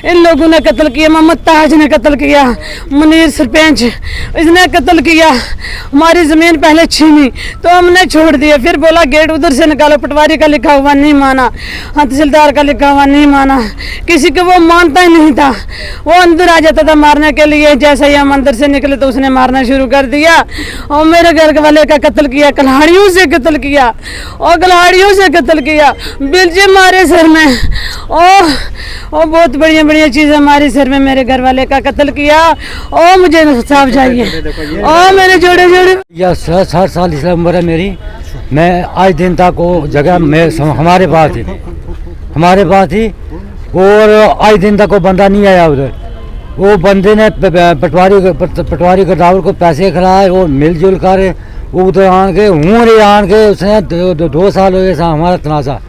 इन लोगों ने कत्ल किया, मोहम्मद ताज ने कत्ल किया, मुनीर सरपंच इसने कत्ल किया, हमारी ज़मीन पहले छीनी तो हमने छोड़ दिया, फिर बोला गेट उधर से निकालो, पटवारी का लिखा हुआ नहीं माना, तहसीलदार का लिखा हुआ नहीं माना, किसी को वो मानता ही नहीं था, वो अंदर आ जाता था मारने के लिए, जैसे ही हम अंदर से निकले तो उसने मारना शुरू कर दिया और मेरे घर वाले का कत्ल किया, कल्हाड़ियों से कत्ल किया और कल्हाड़ियों से कत्ल किया, बिल्जे मारे सर में और बहुत बढ़िया बढ़िया चीज़ हमारे सर में मेरे घर वाले का कत्ल किया और मुझे इंसाफ चाहिए और मेरे जोड़े जोड़े या 60 साल इसलिए उम्र है मेरी। मैं आज दिन तक वो जगह में हमारे पास थी और आज दिन तक वो बंदा नहीं आया उधर। वो बंदे ने पटवारी गरदावर को पैसे खिलाए और मिलजुल कर वो उधर आन के उसने 2 साल हुए हमारा तनाज़ा।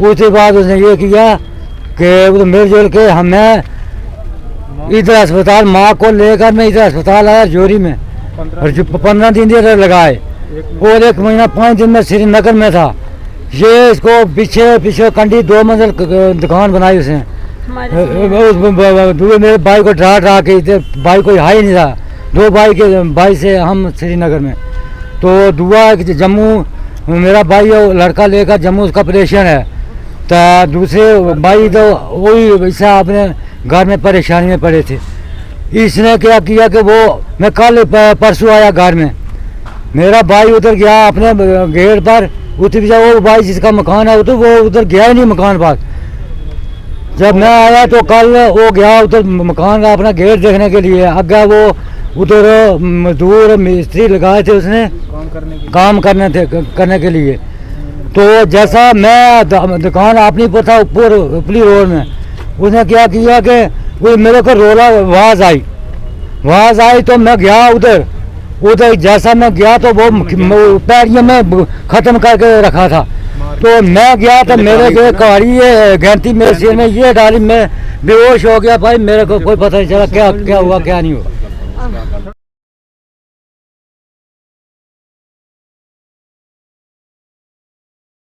उसके बाद उसने ये किया कि वो मिलजुल के हमें इधर अस्पताल माँ को लेकर मैं इधर अस्पताल आया जोरी में और 15 दिन लगाए और 1 महीना 5 दिन में श्रीनगर में था। ये इसको पीछे कंडी 2 मंजिल दुकान बनाई उसने। मेरे भाई को डरा के भाई कोई हाई नहीं था, 2 भाई से हम श्रीनगर में। तो दुआ जम्मू मेरा भाई लड़का लेकर जम्मू उसका ऑपरेशन है, तो दूसरे भाई तो वही वैसा अपने घर में परेशानी में पड़े थे। इसने क्या किया कि वो मैं कल परसों आया घर में, मेरा भाई उधर गया अपने गेट पर, उधर वो भाई जिसका मकान है उधर वो उधर गया ही नहीं मकान पास। जब मैं आया तो कल वो गया उधर मकान का अपना गेट देखने के लिए। आगे वो उधर मजदूर मिस्त्री लगाए थे उसने काम करने के लिए। तो जैसा मैं दुकान अपनी पर था ऊपर उपली रोड में, उसने क्या किया कि वो मेरे को रोला आवाज़ आई तो मैं गया उधर जैसा मैं गया तो वो पैरियों में ख़त्म करके रखा था। तो मैं गया तो मेरे को गाड़ी ये घंटी मेरे सिर में ये डाली, मैं बेहोश हो गया भाई, मेरे को कोई पता नहीं चला क्या हुआ क्या नहीं हुआ।